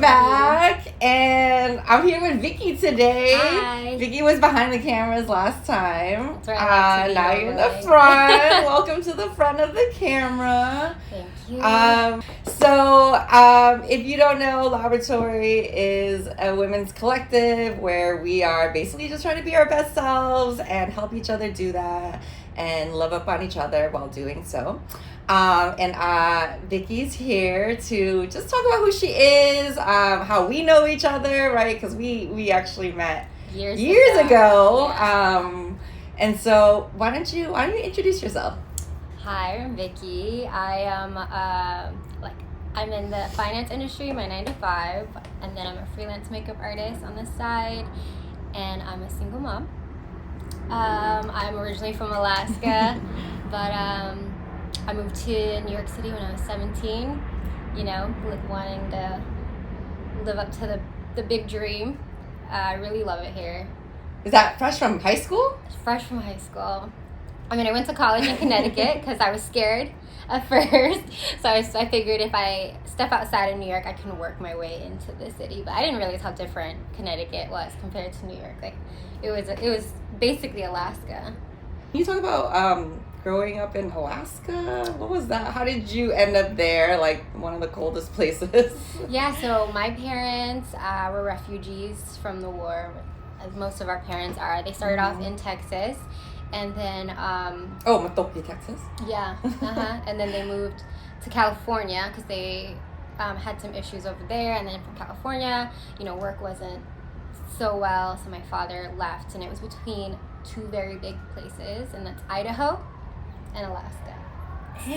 back, and I'm here with Vicky today. Hi. Vicky was behind the cameras last time. That's right, Now you're in the front. Welcome to the front of the camera. Thank you. If you don't know, LAOboratory is a women's collective where we are basically just trying to be our best selves and help each other do that and love up on each other while doing so. Vicky's here to just talk about who she is, how we know each other, right? Because we actually met years ago. Yeah. And so why don't you introduce yourself? Hi, I'm Vicky. I am I'm in the finance industry, my 9 to 5, and then I'm a freelance makeup artist on the side, and I'm a single mom. I'm originally from Alaska, but I moved to New York City when I was 17, wanting to live up to the big dream. I really love it here. Is that fresh from high school? Fresh from high school. I mean, I went to college in Connecticut because I was scared at first. So I figured if I step outside of New York, I can work my way into the city. But I didn't realize how different Connecticut was compared to New York. Like, it was basically Alaska. Can you talk about growing up in Alaska? What was that? How did you end up there, like one of the coldest places? Yeah, so my parents were refugees from the war, as most of our parents are. They started off in Texas, and then... Matope, Texas? Yeah, and then they moved to California because they had some issues over there, and then from California, work wasn't so well, so my father left, and it was between two very big places, and that's Idaho and Alaska.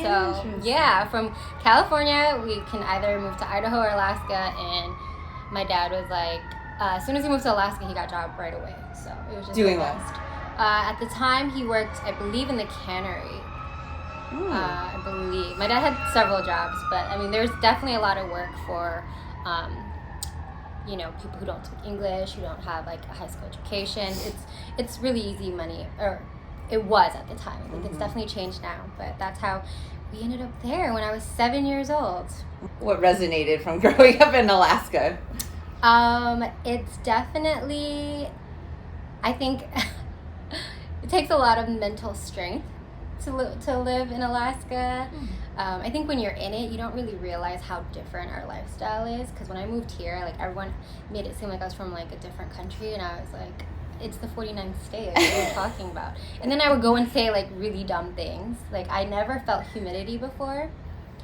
So yeah, from California we can either move to Idaho or Alaska, and my dad was like, as soon as he moved to Alaska, he got a job right away. So it was just doing what? At the time he worked, I believe, in the cannery. I believe my dad had several jobs, but I mean there's definitely a lot of work for people who don't speak English, who don't have like a high school education. It's really easy money, or it was at the time. I think it's definitely changed now, but that's how we ended up there when I was 7 years old. What resonated from growing up in Alaska? It's definitely, I think it takes a lot of mental strength to live in Alaska. I think when you're in it, you don't really realize how different our lifestyle is, because when I moved here, like, everyone made it seem like I was from like a different country, and I was like, it's the 49th state, like, what are you talking about? And then I would go and say like really dumb things. Like, I never felt humidity before,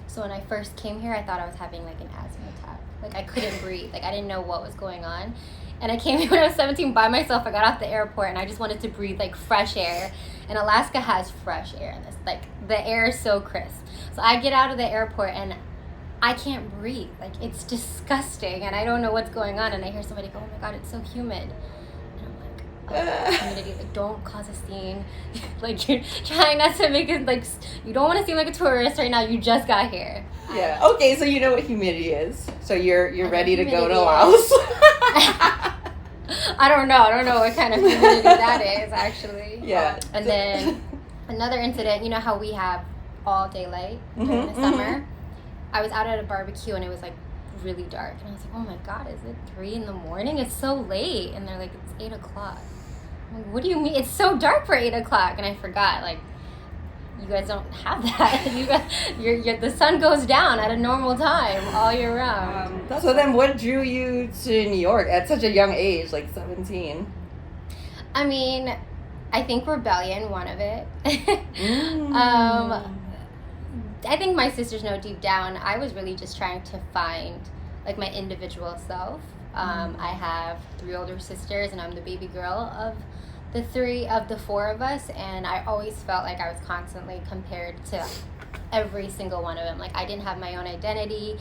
so when I first came here, I thought I was having like an asthma attack. Like, I couldn't breathe. Like, I didn't know what was going on. And I came here when I was 17 by myself. I got off the airport and I just wanted to breathe like fresh air. And Alaska has fresh air in this. Like, the air is so crisp. So I get out of the airport and I can't breathe. Like, it's disgusting, and I don't know what's going on. And I hear somebody go, "Oh my God, it's so humid." And I'm like, "Oh, humidity, like, don't cause a scene." Like, you're trying not to make it, like, you don't want to seem like a tourist right now. You just got here. Yeah. Okay, so you know what humidity is. So you're ready to go to Laos. I don't know what kind of humidity that is, actually. Yeah. And then another incident, you know how we have all daylight during the summer? I was out at a barbecue and it was like really dark, and I was like, oh my God, is it 3 a.m? It's so late. And they're like, it's 8 o'clock. I'm like, what do you mean? It's so dark for 8 o'clock. And I forgot, like, you guys don't have that. The sun goes down at a normal time all year round. So then what drew you to New York at such a young age, like 17? I mean, I think rebellion, one of it. I think my sisters know deep down I was really just trying to find like my individual self. I have 3 older sisters, and I'm the baby girl of the 4 of us, and I always felt like I was constantly compared to every single one of them. Like, I didn't have my own identity.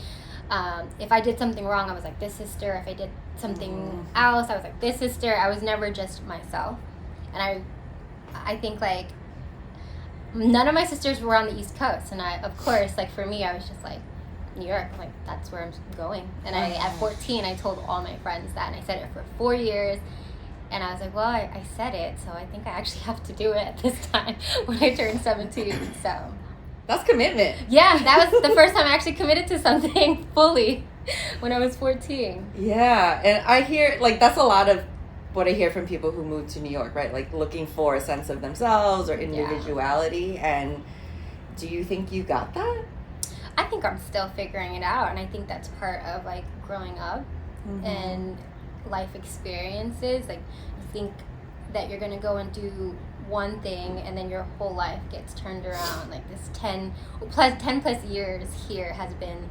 If I did something wrong, I was like this sister. If I did something else, I was like this sister. I was never just myself. And I think like none of my sisters were on the East Coast, and of course, like, for me, I was just like, New York, like, that's where I'm going. And at 14, I told all my friends that, and I said it for 4 years. And I was like, well, I said it, so I think I actually have to do it at this time when I turned 17. So that's commitment. Yeah, that was the first time I actually committed to something fully. when I was 14. Yeah, and I hear, like, that's a lot of what I hear from people who move to New York, right? Like, looking for a sense of themselves or individuality. Yeah. And do you think you got that? I think I'm still figuring it out, and I think that's part of, like, growing up and life experiences. Like, I think that you're going to go and do one thing, and then your whole life gets turned around. Like, this 10 plus years here has been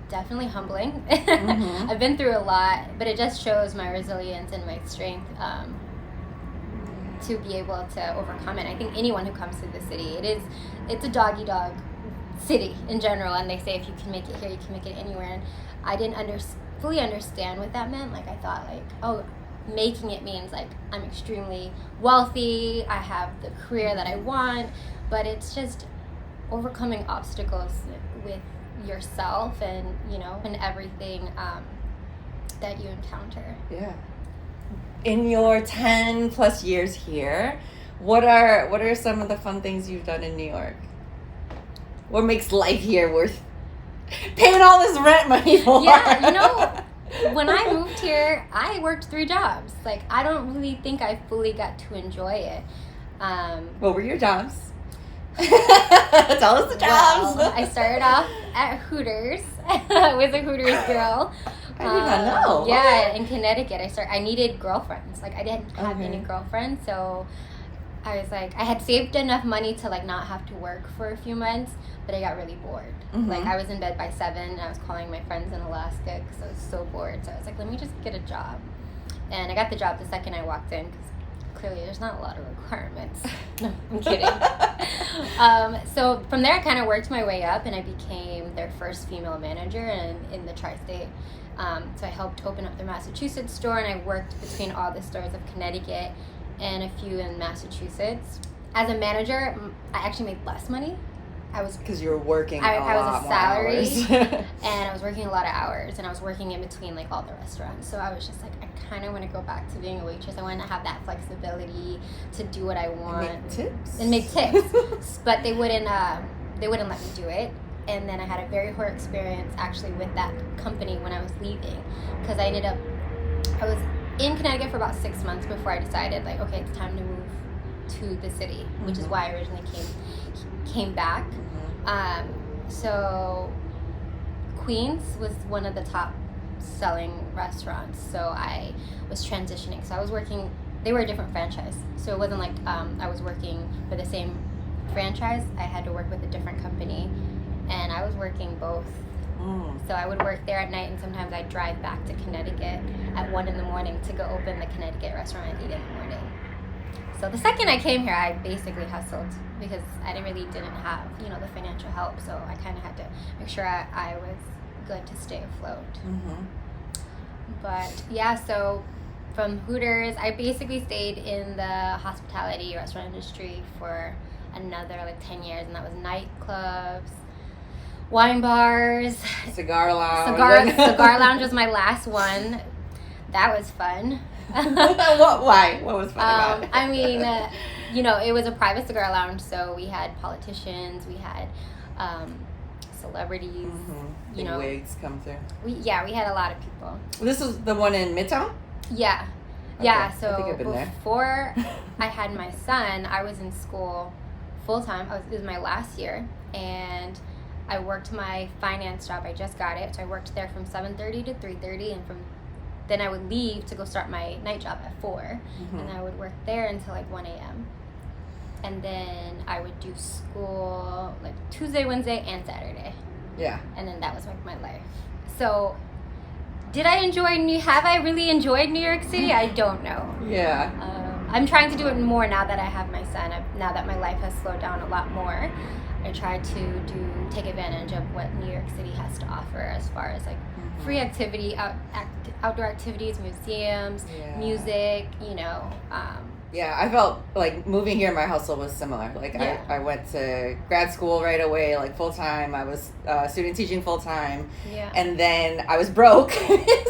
definitely humbling. I've been through a lot, but it just shows my resilience and my strength to be able to overcome it. I think anyone who comes to the city, it's a dog-eat-dog city in general, and they say if you can make it here, you can make it anywhere. And I didn't fully understand what that meant. Like, I thought, like, oh, making it means, like, I'm extremely wealthy, I have the career that I want, but it's just overcoming obstacles with yourself and, you know, and everything that you encounter. Yeah. In your 10 plus years here, what are some of the fun things you've done in New York? What makes life here worth paying all this rent money for? Yeah, you know, when I moved here, I worked 3 jobs. Like, I don't really think I fully got to enjoy it. What were your jobs? Tell us the jobs. Well, I started off at Hooters. I was a Hooters girl. I did not know. Yeah, in Connecticut. I needed girlfriends. Like, I didn't have any girlfriends, so I was like, I had saved enough money to, like, not have to work for a few months, but I got really bored. Like, I was in bed by 7, and I was calling my friends in Alaska because I was so bored. So I was like, let me just get a job. And I got the job the second I walked in, because clearly there's not a lot of requirements. No, I'm kidding. So from there, I kind of worked my way up, and I became their first female manager in the tri-state. So I helped open up their Massachusetts store, and I worked between all the stores of Connecticut and a few in Massachusetts. As a manager, I actually made less money. Because you were working I was a salary, and I was working a lot of hours, and I was working in between, like, all the restaurants. So I was just like, I kind of want to go back to being a waitress. I want to have that flexibility to do what I want and make tips. But they wouldn't let me do it. And then I had a very horror experience actually with that company when I was leaving, because I was in Connecticut for about 6 months before I decided, like, okay, it's time to move to the city, which is why I originally came back. So Queens was one of the top selling restaurants, so I was transitioning. So I was working, they were a different franchise, so it wasn't like I was working for the same franchise. I had to work with a different company, and I was working both. So I would work there at night, and sometimes I'd drive back to Connecticut at 1 a.m. to go open the Connecticut restaurant at 8 a.m. So the second I came here, I basically hustled, because I didn't have, you know, the financial help. So I kind of had to make sure I was good to stay afloat. But yeah, so from Hooters, I basically stayed in the hospitality restaurant industry for another, like, 10 years, and that was nightclubs, wine bars, cigar lounge. Cigar lounge was my last one. That was fun. Why? What was fun about it? I mean, you know, it was a private cigar lounge, so we had politicians, we had celebrities, you know. Wigs come through. We had a lot of people. This is the one in Midtown? Yeah. Okay. Yeah, so I think I've been before I had my son, I was in school full-time. It was my last year, and I worked my finance job. I just got it, so I worked there from 7:30 to 3:30, and then I would leave to go start my night job at 4, and I would work there until, like, 1 a.m. And then I would do school, like, Tuesday, Wednesday, and Saturday. Yeah. And then that was, like, my life. So have I really enjoyed New York City? I don't know. Yeah. I'm trying to do it more now that I have my son. Now that my life has slowed down a lot more, I try to take advantage of what New York City has to offer as far as, like, free activity, outdoor activities, museums, music, you know. Yeah, I felt like moving here, my hustle was similar. Like, I went to grad school right away, like, full-time. I was student teaching full-time. Yeah. And then I was broke,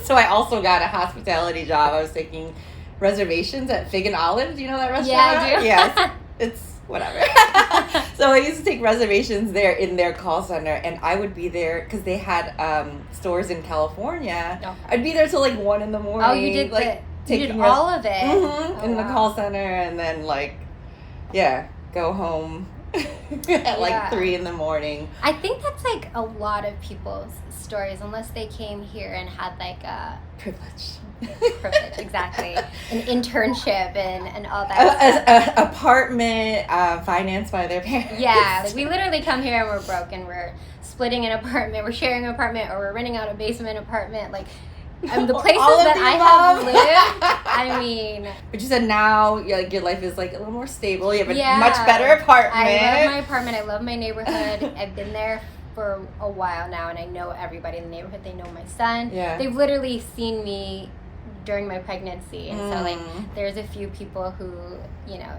so I also got a hospitality job. I was taking reservations at Fig and Olive. Do you know that restaurant? Yeah, I do. Yes. It's whatever. So I used to take reservations there in their call center, and I would be there because they had stores in California. Okay. I'd be there till like 1 a.m. Oh, you did like you did all of it in the call center, and then go home at like 3 a.m. I think that's like a lot of people's stories, unless they came here and had like a privilege, exactly, an internship and all that an apartment financed by their parents. Yeah, like we literally come here and we're broke and we're splitting an apartment, we're sharing an apartment, or we're renting out a basement apartment. Like the places that I have lived, I mean. But you said now your life is like a little more stable. You have a much better apartment. I love my apartment. I love my neighborhood. I've been there for a while now, and I know everybody in the neighborhood. They know my son. Yeah. They've literally seen me during my pregnancy, and so like there's a few people who, you know,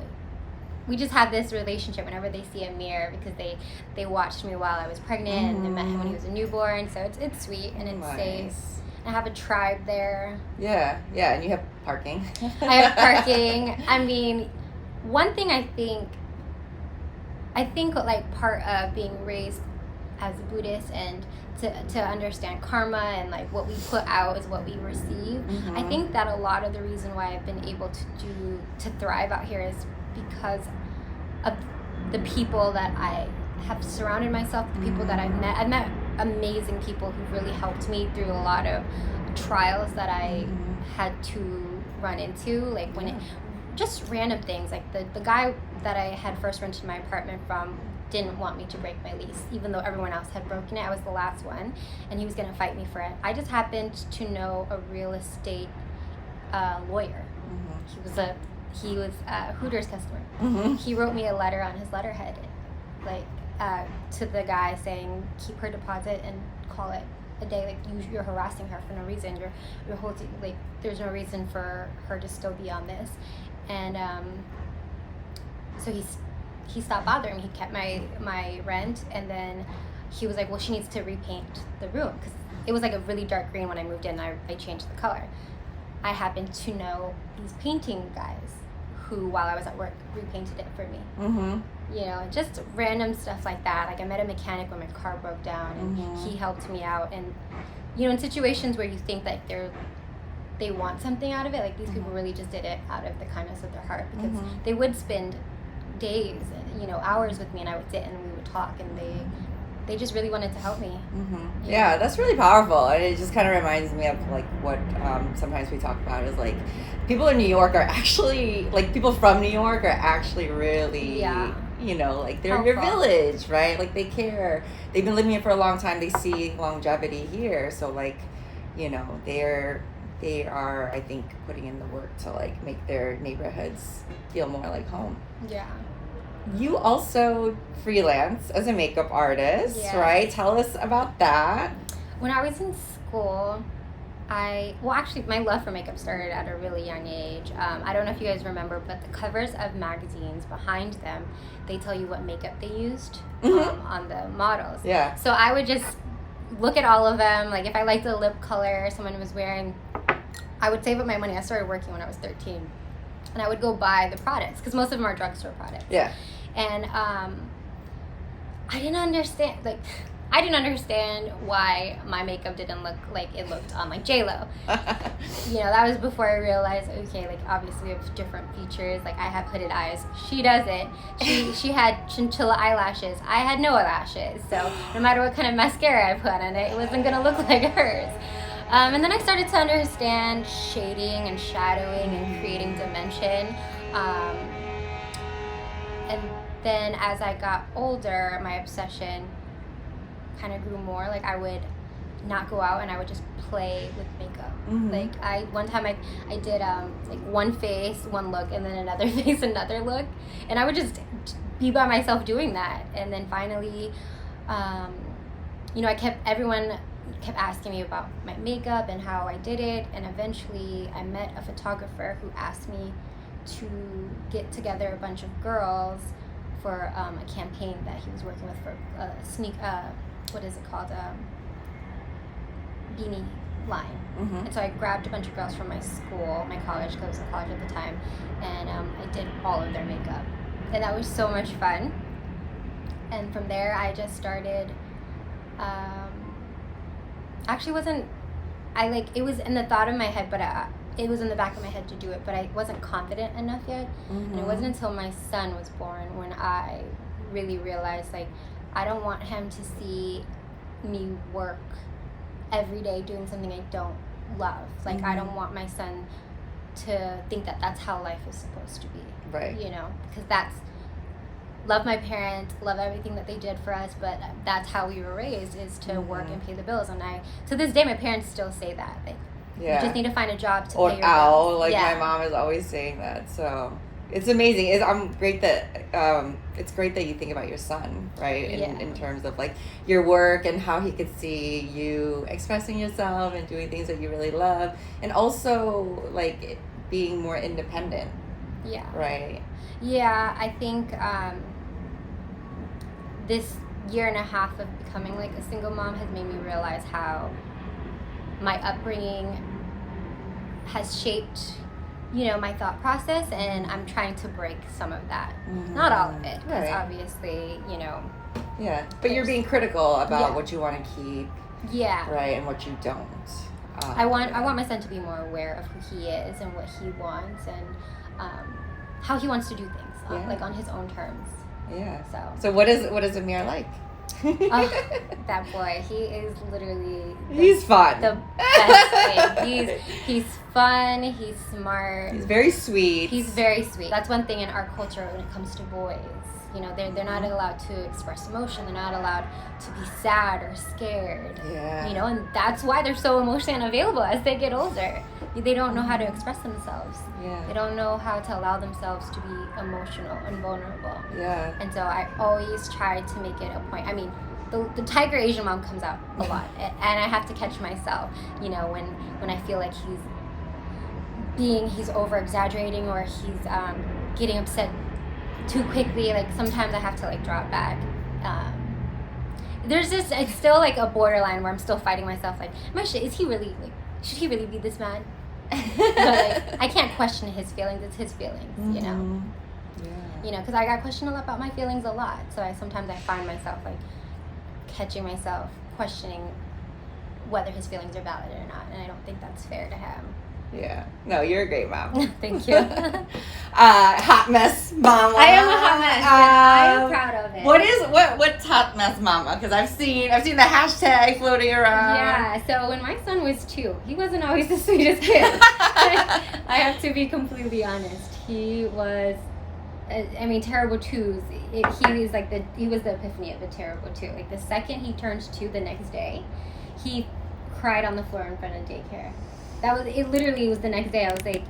we just have this relationship whenever they see a mirror, because they watched me while I was pregnant and they met him when he was a newborn. So it's sweet and it's safe. I have a tribe there. Yeah, and you have parking. I have parking. I mean, one thing I think like part of being raised as a Buddhist and to understand karma and like what we put out is what we receive. I think that a lot of the reason why I've been able to thrive out here is because of the people that I have surrounded myself with, the people that I've met. I've met amazing people who really helped me through a lot of trials that I had to run into, like just random things. Like the guy that I had first rented my apartment from didn't want me to break my lease, even though everyone else had broken it. I was the last one, and he was going to fight me for it. I just happened to know a real estate lawyer. He was a Hooters customer. He wrote me a letter on his letterhead, like to the guy saying, keep her deposit and call it a day. Like you're harassing her for no reason. You're holding, like there's no reason for her to still be on this. And so he stopped bothering me. He kept my rent, and then he was like, well, she needs to repaint the room, because it was like a really dark green when I moved in. I changed the color. I happened to know these painting guys who, while I was at work, repainted it for me. You know, just random stuff like that. Like I met a mechanic when my car broke down, and he helped me out. And you know, in situations where you think that they want something out of it, like these people really just did it out of the kindness of their heart, because they would spend days, you know, hours with me, and I would sit and we would talk, and they just really wanted to help me. Yeah, that's really powerful, and it just kind of reminds me of like what sometimes we talk about is like people in New York are actually, like people from New York are actually really, you know, like they're in your village, right? Like they care. They've been living here for a long time. They see longevity here, so like, you know, they are, I think, putting in the work to like make their neighborhoods feel more like home. Yeah. You also freelance as a makeup artist, right? Tell us about that. When I was in school, actually, my love for makeup started at a really young age. I don't know if you guys remember, but the covers of magazines, behind them, they tell you what makeup they used on the models. Yeah. So I would just look at all of them. Like if I liked the lip color someone was wearing, I would save up my money. I started working when I was 13. And I would go buy the products, because most of them are drugstore products. Yeah. And I didn't understand why my makeup didn't look like it looked on like J-Lo. You know, that was before I realized, okay, like obviously we have different features. Like I have hooded eyes. She doesn't. She had chinchilla eyelashes. I had no eyelashes. So no matter what kind of mascara I put on it, it wasn't going to look like hers. And then I started to understand shading and shadowing and creating dimension. And then as I got older, my obsession kind of grew more. Like I would not go out and I would just play with makeup. Like one time I did like one face, one look, and then another face, another look. And I would just be by myself doing that. And then finally, you know, everyone kept asking me about my makeup and how I did it, and eventually I met a photographer who asked me to get together a bunch of girls for a campaign that he was working with for what is it called, beanie line. And so I grabbed a bunch of girls from my school, my college, because I was in college at the time, and I did all of their makeup. And that was so much fun. And from there, I just started, it was in the thought of my head, but it was in the back of my head to do it, but I wasn't confident enough yet. Mm-hmm. And it wasn't until my son was born when I really realized, like, I don't want him to see me work every day doing something I don't love. Like, I don't want my son to think that that's how life is supposed to be. Right. You know, because love my parents, love everything that they did for us, but that's how we were raised, is to work and pay the bills. And to this day, my parents still say that. Like, you just need to find a job to pay your bills. Like, my mom is always saying that. So it's amazing. It's great that you think about your son, right? In terms of, like, your work and how he could see you expressing yourself and doing things that you really love, and also, like, being more independent. Yeah. Right. Yeah, I think this year and a half of becoming, like, a single mom has made me realize how my upbringing has shaped, you know, my thought process, and I'm trying to break some of that. Not all of it, because obviously, you know. Yeah, but you're being critical about what you want to keep. Yeah. Right, and what you don't. I want my son to be more aware of who he is and what he wants, and how he wants to do things, like, on his own terms. Yeah. So what is Amir like? That boy, he is literally he's fun. The best thing. He's fun, he's smart. He's very sweet. He's very sweet. That's one thing in our culture when it comes to boys. You know, they're not allowed to express emotion. They're not allowed to be sad or scared. Yeah. You know, and that's why they're so emotionally unavailable as they get older. They don't know how to express themselves. Yeah. They don't know how to allow themselves to be emotional and vulnerable. Yeah. And so I always try to make it a point. I mean, the tiger Asian mom comes out a lot, and I have to catch myself, you know, when I feel like he's over exaggerating, or he's getting upset too quickly. Like, sometimes I have to, like, draw it back. It's still, like, a borderline where I'm still fighting myself, like, should he really be this mad? But, like, I can't question his feelings. It's his feelings, you know. Yeah. You know, because I got questioned about my feelings a lot. So sometimes I find myself, like, catching myself questioning whether his feelings are valid or not, and I don't think that's fair to him. Yeah. No, you're a great mom. Thank you. Hot mess mama. I am a hot mess, but I am proud of it. What's hot mess mama? Because I've seen the hashtag floating around. Yeah. So when my son was 2, he wasn't always the sweetest kid. I have to be completely honest. He was. Terrible twos. He was the epiphany of the terrible two. Like, the second he turned 2, the next day, he cried on the floor in front of daycare. It literally was the next day. I was like,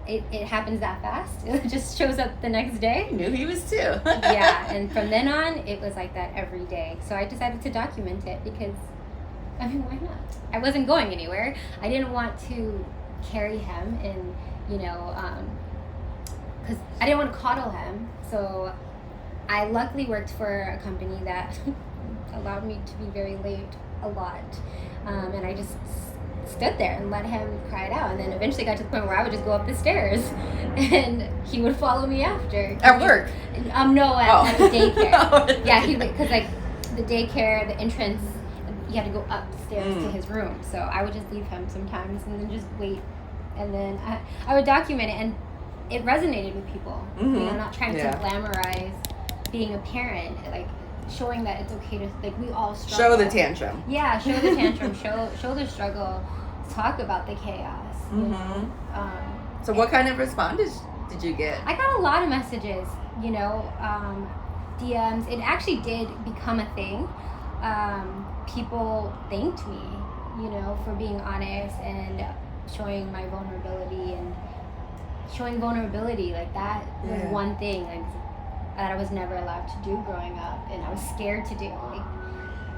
it happens that fast? It just shows up the next day? I knew he was 2. Yeah, and from then on, it was like that every day. So I decided to document it because, I mean, why not? I wasn't going anywhere. I didn't want to carry him and, you know, because I didn't want to coddle him. So I luckily worked for a company that allowed me to be very late a lot. And I just stood there and let him cry it out. And then eventually got to the point where I would just go up the stairs and he would follow me after. At work? No, at the daycare. Yeah, because, like, the daycare, the entrance, you had to go upstairs to his room. So I would just leave him sometimes and then just wait. And then I would document it, and it resonated with people. You know, not trying to glamorize being a parent, like, showing that it's okay to, like, we all struggle. Show the tantrum. Yeah, show the tantrum. show the struggle. Talk about the chaos. You know? So what kind of response did you get? I got a lot of messages, you know, DMs. It actually did become a thing. People thanked me, you know, for being honest and showing my vulnerability, and showing vulnerability, like, that was one thing, like, that I was never allowed to do growing up, and I was scared to do. Like,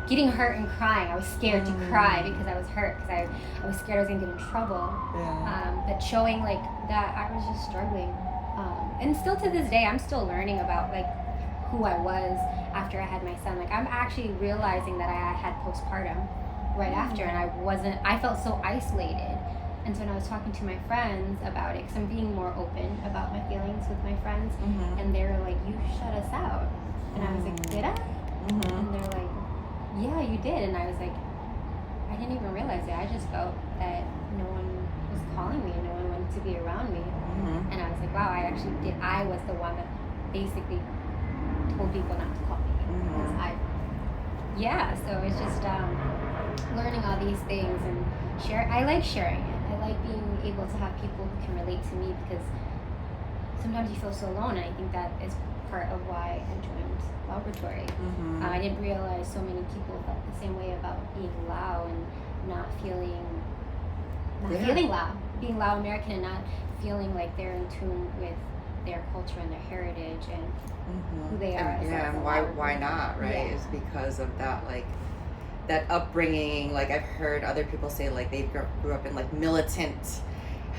getting hurt and crying, I was scared to cry because I was hurt, because I was scared I was going to get in trouble. But showing, like, that I was just struggling. And still to this day, I'm still learning about, like, who I was after I had my son. Like, I'm actually realizing that I had postpartum right after, and I felt so isolated. And so when I was talking to my friends about it, because I'm being more open about my feelings with my friends, and they were like, "You shut us out," and I was like, "Did I?" And they're like, "Yeah, you did," and I was like, I didn't even realize it. I just felt that no one was calling me and no one wanted to be around me. And I was like, wow, I actually did. I was the one that basically told people not to call me. Because so it's just learning all these things and I like sharing it. I like being able to have people who can relate to me, because sometimes you feel so alone, and I think that is part of why I joined LAOboratory. I didn't realize so many people felt the same way about being Lao and not feeling Lao, being Lao American and not feeling like they're in tune with their culture and their heritage and who they are. And why not, right? Is because of that, like, that upbringing. Like, I've heard other people say, like, they grew up in, like, militant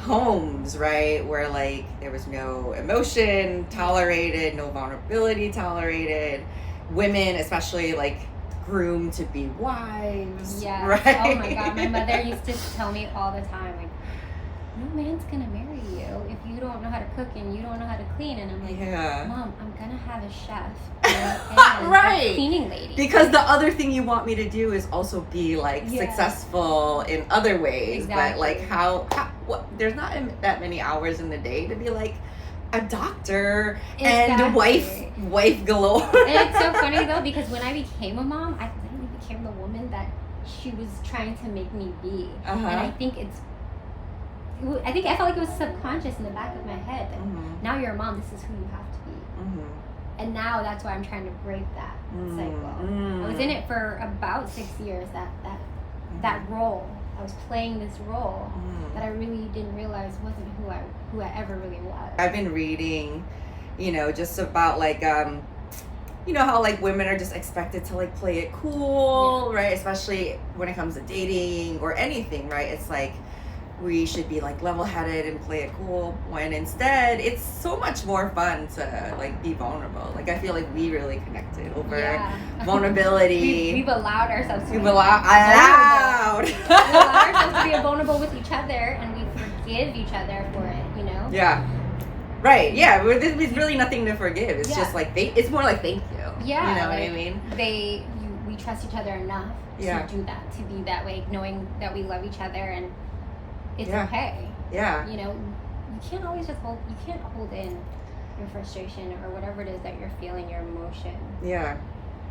homes, right, where, like, there was no emotion tolerated, no vulnerability tolerated, women especially, like, groomed to be wives, right? Oh my God, my mother used to tell me all the time, like, no man's gonna marry you if you don't know how to cook and you don't know how to clean. And I'm like, Mom, I'm gonna have a chef and a cleaning lady. Because the other thing you want me to do is also be, like, successful in other ways. But, like, what, there's not that many hours in the day to be, like, a doctor and wife galore. And it's so funny, though, because when I became a mom, I literally became the woman that she was trying to make me be. And I think I felt like it was subconscious in the back of my head that now you're a mom, this is who you have to be. And now that's why I'm trying to break that cycle. I was in it for about 6 years, that role. I was playing this role that I really didn't realize wasn't who I ever really was. I've been reading, just about, like, how, like, women are just expected to, like, play it cool, right? Especially when it comes to dating or anything, right? It's like, we should be, like, level-headed and play it cool, when instead it's so much more fun to, like, be vulnerable. Like, I feel like we really connected over vulnerability. We've allowed ourselves to allowed ourselves to be vulnerable with each other, and we forgive each other for it, Yeah. Right, yeah. There's really nothing to forgive. It's just like, it's more like thank you. Yeah. You know what I mean? We trust each other enough to do that, to be that way, knowing that we love each other and it's okay. Yeah. You can't always you can't hold in your frustration or whatever it is that you're feeling, your emotion. Yeah.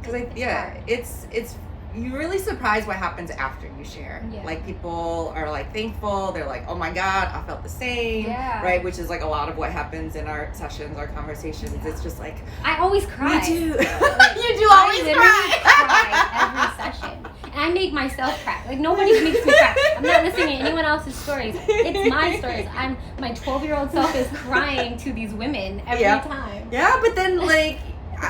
Because it's you're really surprised what happens after you share. Yeah. Like, people are, like, thankful. They're like, oh my God, I felt the same. Yeah. Right? Which is, like, a lot of what happens in our sessions, our conversations. Yeah. It's just like, I always cry. Me too. Like, you do always cry every session. And I make myself cry. Like, nobody makes me cry. I'm not listening to anyone else's stories. It's my stories. My 12-year-old self is crying to these women every time. Yeah, but then, like,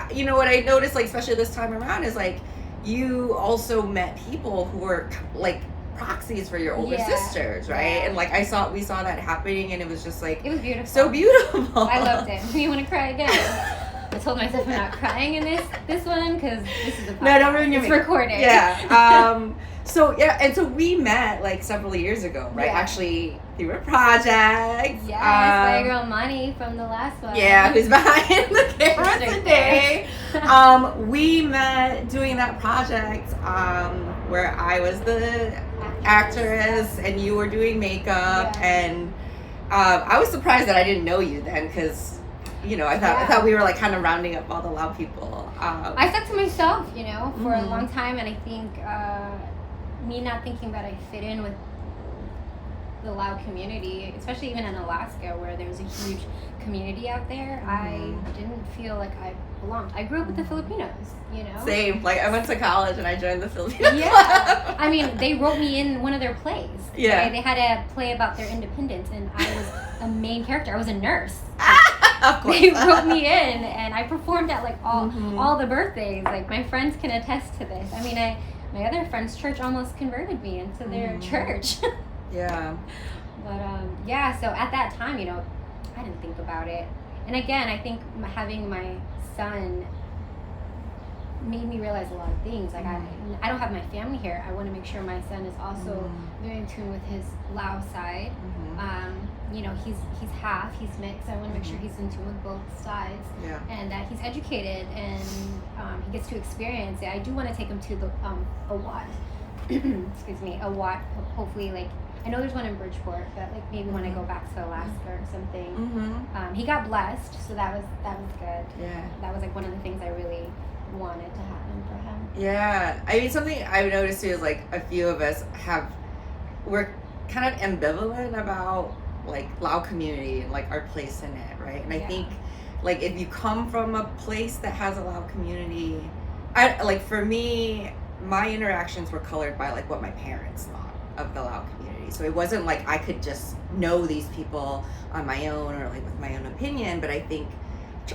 what I noticed, like, especially this time around, is, like, you also met people who were, like, proxies for your older sisters, right? Yeah. And, like, we saw that happening, and it was just, like, it was beautiful. So beautiful. I loved it. Do you want to cry again? I told myself I'm not crying in this one, because this is a podcast. No, don't ruin your makeup. It's recorded. Yeah. So we met, like, several years ago, right? Yeah. Actually, through a project. Yes, my girl Mani from the last one. Yeah, who's behind the camera today. We met doing that project where I was the actress and you were doing makeup, and I was surprised that I didn't know you then, because I thought we were, like, kind of rounding up all the Lao people. I stuck to myself, for a long time, and I think me not thinking that I fit in with the Lao community, especially even in Alaska, where there's a huge community out there, I didn't feel like I belonged. I grew up with the Filipinos, Same. Like, I went to college and I joined the Filipino club. I mean, they wrote me in one of their plays. Yeah. They had a play about their independence, and I was a main character. I was a nurse. Of course. They wrote me in, and I performed at, like, all the birthdays. Like, my friends can attest to this. I mean, my other friend's church almost converted me into their church. Yeah. But so at that time, I didn't think about it. And again, I think having my son made me realize a lot of things. Like I don't have my family here. I want to make sure my son is also very in tune with his Lao side. You know, he's half, he's mixed. I want to make sure he's in tune with both sides, and that he's educated and he gets to experience it. I do want to take him to the Awad, excuse me, Awad. Hopefully, like I know there's one in Bridgeport, but like maybe when I go back to Alaska or something. He got blessed, so that was good. Yeah, that was like one of the things I really wanted to happen for him. Yeah, I mean something I've noticed too is like a few of us we're kind of ambivalent about like Lao community and like our place in it, right? And I think like if you come from a place that has a Lao community, I like for me, my interactions were colored by like what my parents thought of the Lao community. So it wasn't like I could just know these people on my own or like with my own opinion, but I think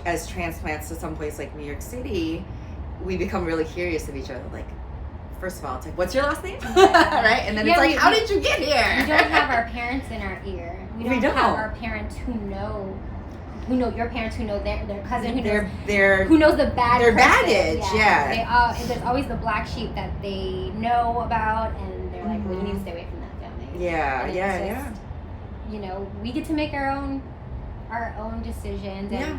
as transplants to some place like New York City, we become really curious of each other. Like, first of all, it's like, what's your last name? Right? And then it's like, how did you get here? We don't have our parents in our ear. We don't have our parents who know your parents, who know their cousin, who knows the bad their person. Baggage. Yeah. And there's always the black sheep that they know about, and they're like, well, you need to stay away from that family. Yeah. You know, we get to make our own decisions and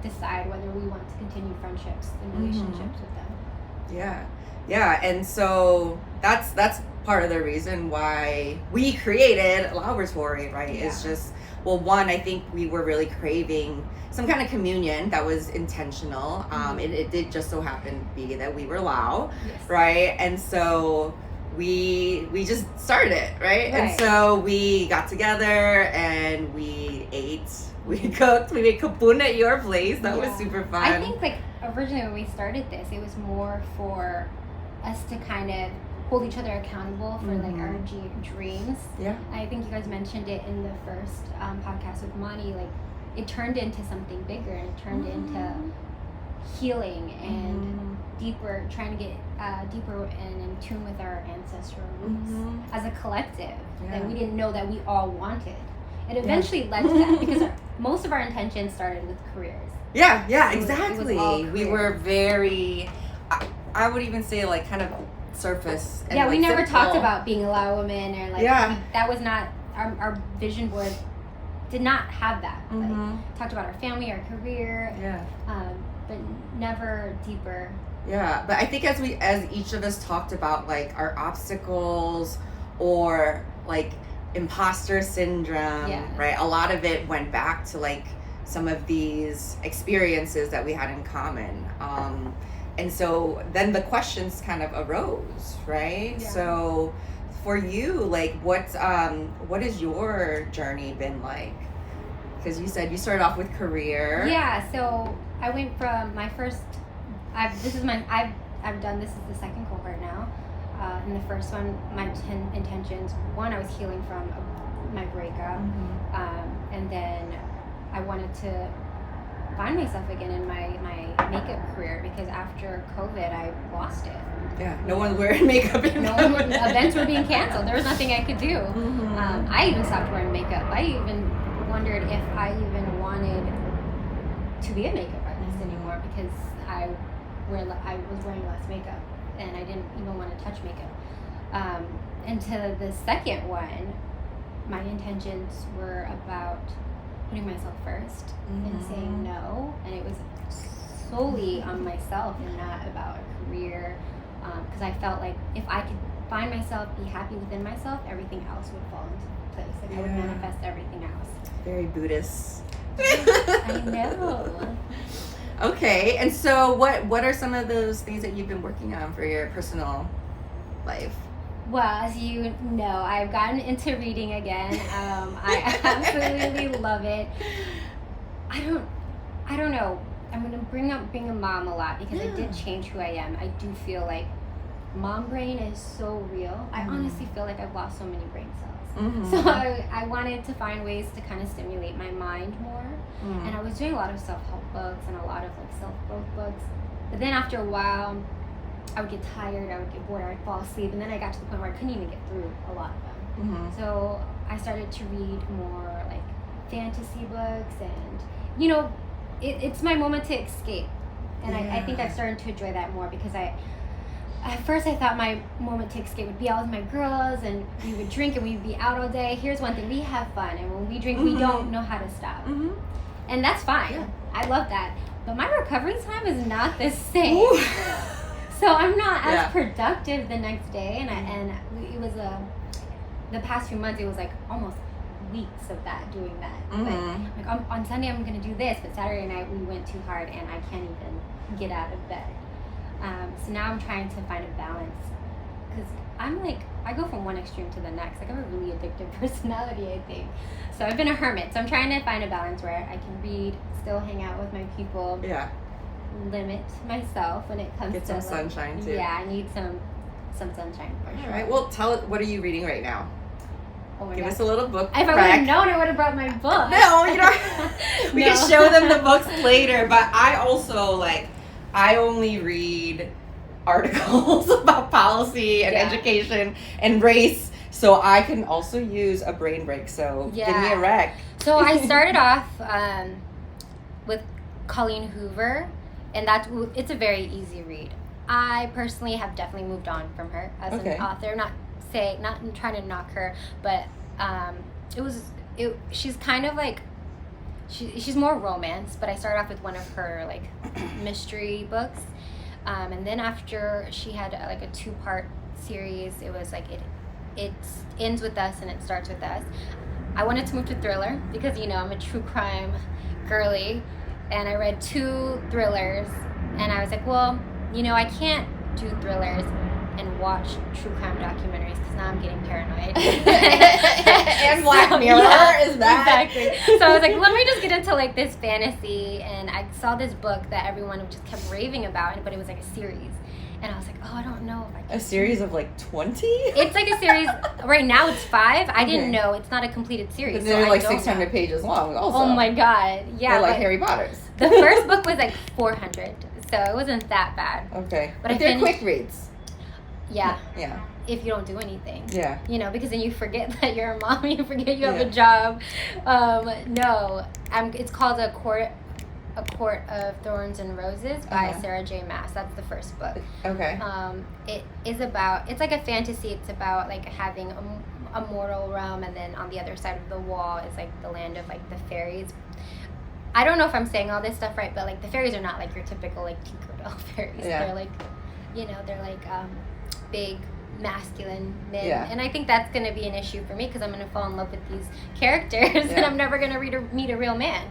decide whether we want to continue friendships and relationships with them. Yeah, and so that's part of the reason why we created LAOboratory, right? It's just, well, one, I think we were really craving some kind of communion that was intentional. It did just so happen to be that we were Lao, right? And so we just started it, right? And so we got together and we ate, we cooked, we made kapun at your place. That was super fun. I think like originally when we started this, it was more for us to kind of hold each other accountable for like our dreams. Yeah. I think you guys mentioned it in the first podcast with Mani. Like it turned into something bigger, and it turned into healing and deeper, trying to get deeper and in tune with our ancestral roots as a collective that we didn't know that we all wanted. It eventually led to that because most of our intentions started with careers. Yeah, exactly. We were very, I would even say like kind of surface. And we like never simple. talked about being a Lao woman or like that was not our vision board. Did not have that. Like, talked about our family, our career. But never deeper. Yeah, but I think as each of us talked about like our obstacles or like imposter syndrome, right? A lot of it went back to like some of these experiences that we had in common. And so then the questions kind of arose, right? Yeah. So for you, like what has your journey been like? Because you said you started off with career. Yeah, so I went from my first, I've done, this is the second cohort now. In the first one, my 10 intentions, one, I was healing from my breakup. And then I wanted to find myself again in my makeup career because after COVID, I lost it. Yeah, no one wearing makeup anymore. Events were being canceled. There was nothing I could do. I even stopped wearing makeup. I even wondered if I even wanted to be a makeup artist anymore because I was wearing less makeup and I didn't even want to touch makeup. And to the second one, my intentions were about putting myself first and saying no, and it was solely on myself and not about a career, because I felt like if I could find myself, be happy within myself, everything else would fall into place. Like I would manifest everything else. Very Buddhist. I know. Okay, and so what are some of those things that you've been working on for your personal life? Well, as you know, I've gotten into reading again. I absolutely love it. I don't know. I'm going to bring up being a mom a lot because I did change who I am. I do feel like mom brain is so real. I honestly feel like I've lost so many brain cells. So I wanted to find ways to kind of stimulate my mind more. And I was doing a lot of self-help books and a lot of like self-growth books. But then after a while, I would get tired, I would get bored, I would fall asleep, and then I got to the point where I couldn't even get through a lot of them. So I started to read more like fantasy books, and you know, it's my moment to escape And I think I've started to enjoy that more because at first I thought my moment to escape would be out with my girls and we would drink and we'd be out all day. Here's one thing, we have fun, and when we drink we don't know how to stop. And that's fine. Yeah. I love that. But my recovery time is not the same. Ooh. So I'm not as productive the next day, and it was the past few months it was like almost weeks of doing that. Like on Sunday I'm gonna do this, but Saturday night we went too hard and I can't even get out of bed. So now I'm trying to find a balance, because I'm like, I go from one extreme to the next. Like, I have a really addictive personality, I think. So I've been a hermit. So I'm trying to find a balance where I can read, still hang out with my people. Yeah. Limit myself when it comes to some sunshine too. Yeah, I need some sunshine for sure. All right. Well, tell it. What are you reading right now? Oh my Give God. us a little book. If I would have known, I would have brought my book. No, you know, we can show them the books later. But I also I only read articles about policy and education and race, so I can also use a brain break. So give me a rec. So I started off with Colleen Hoover, and it's a very easy read. I personally have definitely moved on from her as an author. Not trying to knock her, but she's kind of like she's more romance. But I started off with one of her like mystery books, and then after she had like a 2-part series, it was like it ends with us and it starts with us. I wanted to move to thriller because I'm a true crime girly, and I read 2 thrillers, and I was like, well, I can't do thrillers and watch true crime documentaries because now I'm getting paranoid. And Black Mirror is that. Exactly. So I was like, let me just get into like this fantasy, and I saw this book that everyone just kept raving about, but it was like a series. And I was like, I don't know if I can. A series of like 20? It's like a series. Right now it's 5. I didn't know. It's not a completed series. But they're like 600 pages long also. Oh my God. Yeah. They're like Harry Potter's. The first book was like 400. So it wasn't that bad. Okay. But they're quick reads. Yeah. Yeah. If you don't do anything. Yeah. Because then you forget that you're a mom, you forget you have a job. It's called A Court of Thorns and Roses by Sarah J. Maas. That's the first book. Okay. It's like a fantasy. It's about like having a mortal realm, and then on the other side of the wall is like the land of like the fairies. I don't know if I'm saying all this stuff right, but like the fairies are not like your typical like Tinkerbell fairies. Yeah. They're like, they're like big masculine men, and I think that's going to be an issue for me because I'm going to fall in love with these characters, and I'm never going to meet a real man.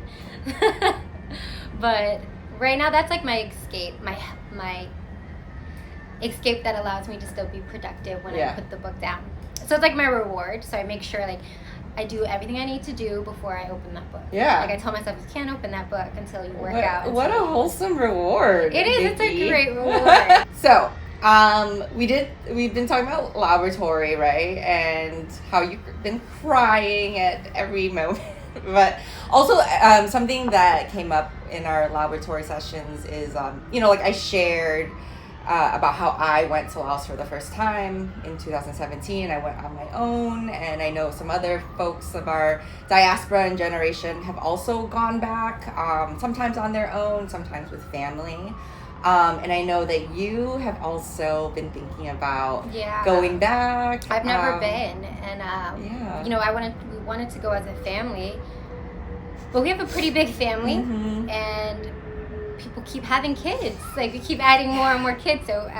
But right now, that's like my escape, my escape that allows me to still be productive when I put the book down. So it's like my reward. So I make sure like I do everything I need to do before I open that book. Yeah. Like I tell myself, you can't open that book until you work out. What a wholesome reward. It is. It's a great reward. So, we've been talking about LAOboratory, right? And how you've been crying at every moment. But also, something that came up in our LAOboratory sessions is, like I shared about how I went to Laos for the first time in 2017. I went on my own, and I know some other folks of our diaspora and generation have also gone back, sometimes on their own, sometimes with family. And I know that you have also been thinking about going back. I've never been, and we wanted to go as a family, but we have a pretty big family, and people keep having kids. Like we keep adding more and more kids, so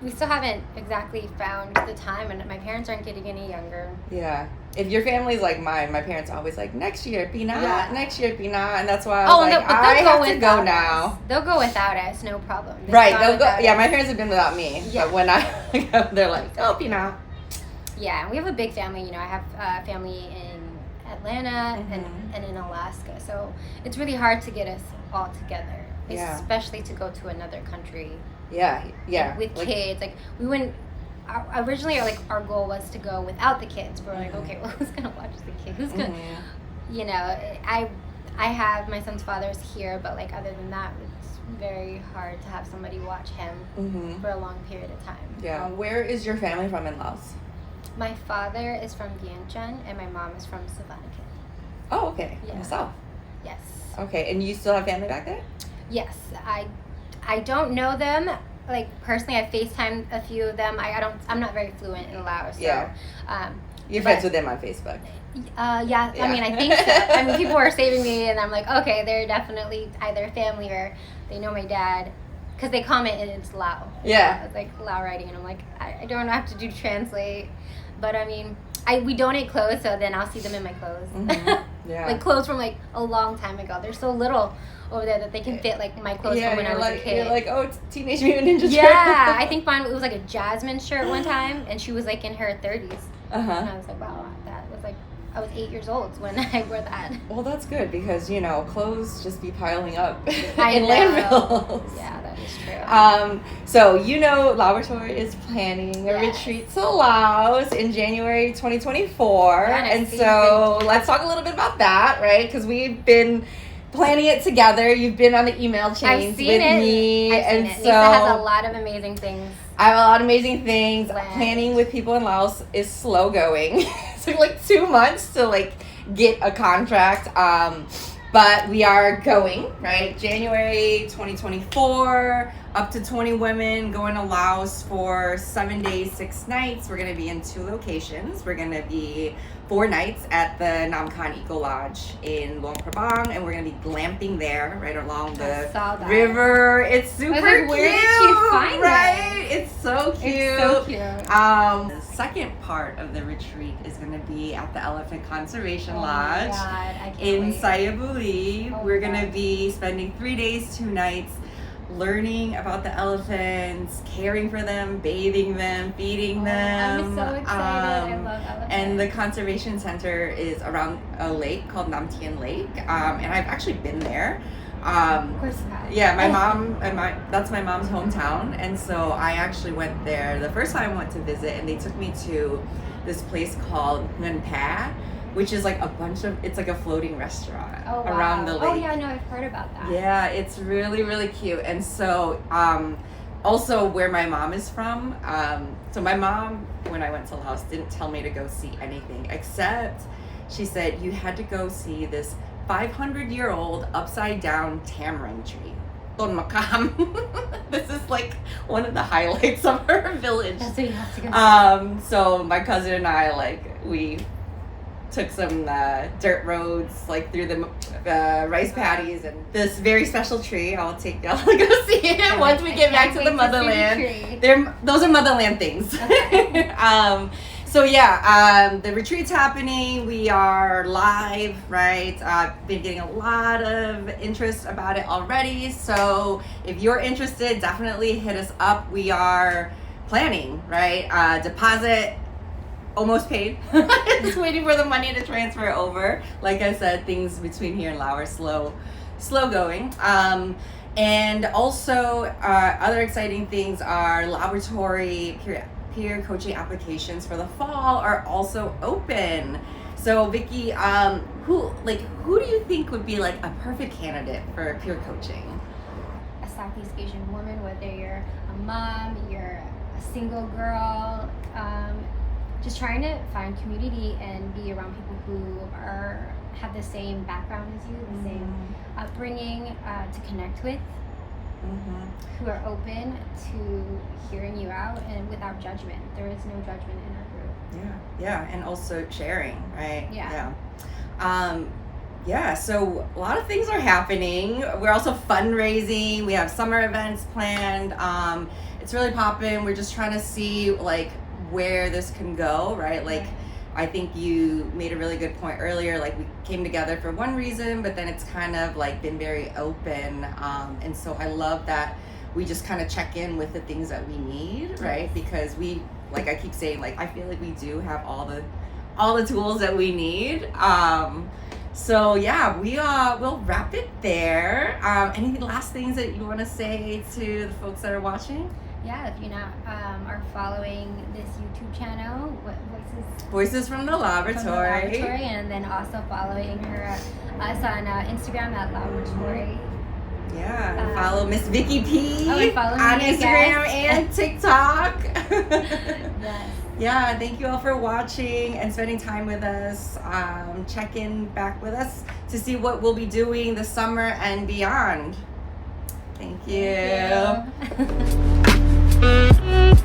we still haven't exactly found the time, and my parents aren't getting any younger. Yeah. If your family's like mine, my parents are always like, next year, Pina, and that's why I was I have to go now. They'll go without us, no problem. They'll go. Yeah, my parents have been without me, but when I go, they're like, oh, Pina. Yeah, we have a big family. I have family in Atlanta and in Alaska, so it's really hard to get us all together, especially to go to another country. Yeah. With kids, like we wouldn't. Originally, our goal was to go without the kids. We're like, okay, well, who's gonna watch the kids? Who's gonna, I have my son's father's here, but like other than that, it's very hard to have somebody watch him for a long period of time. Yeah. Where is your family from in Laos? My father is from Vientiane, and my mom is from Savannakhet. Oh, okay. Yeah. In the south. Yes. Okay, and you still have family back there? Yes, I I don't know them. Like, personally, I FaceTimed a few of them. I'm not very fluent in Lao, so. Yeah. You're friends with them on Facebook. Yeah, I mean, I think so. I mean, people are saving me, and I'm like, okay, they're definitely either family or they know my dad. Because they comment and it's Lao. Yeah. It's like Lao writing, and I'm like, I don't have to do translate. But I mean, we donate clothes, so then I'll see them in my clothes. Mm-hmm. Yeah. Like clothes from like a long time ago. They're so little over there that they can fit like my clothes from when I was a kid. You're like, oh, it's Teenage Mutant Ninja Turtles. Yeah, I think mine, it was like a Jasmine shirt one time, and she was like in her 30s. And I was like, wow, that was like, I was 8 years old when I wore that. Well, that's good because, clothes just be piling up in know. landfills. Yeah, that is true. So, LAOboratory is planning a retreat to Laos in January 2024. And so let's talk a little bit about that, right? Because we've been planning it together. You've been on the email chains with me. I've seen it. Lisa has a lot of amazing things. I have a lot of amazing things. Planning with people in Laos is slow going. It took like 2 months to get a contract. But we are going, right? January 2024, up to 20 women going to Laos for 7 days, 6 nights. We're going to be in 2 locations. We're going to be 4 nights at the Nam Khan Eco Lodge in Luang Prabang, and we're going to be glamping there right along the river. It's super cute. Where did she find right? It's so cute. It's so cute. The second part of the retreat is going to be at the Elephant Conservation Lodge in Sayabuli. We're going to be spending 3 days, 2 nights learning about the elephants, caring for them, bathing them, feeding them. I'm so excited. I love elephants. And the conservation center is around a lake called Nam Tien Lake. And I've actually been there. Of course you have. Yeah, my mom that's my mom's hometown, and so I actually went there the first time I went to visit, and they took me to this place called Nguyen Pa, which is like it's like a floating restaurant around the lake. Oh yeah, no, I've heard about that. Yeah, it's really, really cute. And so also where my mom is from, so my mom, when I went to Laos, didn't tell me to go see anything, except she said you had to go see this 500-year-old upside down tamarind tree. Ton Makam. This is like one of the highlights of her village. That's what you have to go see. So my cousin and I, we took some dirt roads through the rice paddies and this very special tree. I'll take y'all to go see it once we get back to the motherland. Those are motherland things. Okay. So yeah, the retreat's happening. We are live, right? I've been getting a lot of interest about it already. So if you're interested, definitely hit us up. We are planning, right? Deposit almost paid. Just waiting for the money to transfer over. Like I said, things between here and Laos are slow going. And also other exciting things are LAOboratory peer coaching applications for the fall are also open. So Vicky, who do you think would be a perfect candidate for peer coaching? A Southeast Asian woman, whether you're a mom, you're a single girl, just trying to find community and be around people who have the same background as you, the same upbringing to connect with, who are open to hearing you out and without judgment. There is no judgment in our group. Yeah, and also sharing, right? Yeah. So a lot of things are happening. We're also fundraising. We have summer events planned. It's really popping. We're just trying to see where this can go, right? I think you made a really good point earlier. We came together for one reason, but then it's kind of been very open. And so I love that we just kind of check in with the things that we need, right? Because we, I keep saying, I feel like we do have all the tools that we need. So yeah, we'll wrap it there. Any last things that you want to say to the folks that are watching? Yeah, if you're not are following this YouTube channel, Voices from the LAOboratory. And then also following us on Instagram at LAOboratory. Yeah, and follow Miss Vicky P on Instagram and TikTok. Yes. Yeah, thank you all for watching and spending time with us. Check in back with us to see what we'll be doing this summer and beyond. Thank you. Thank you.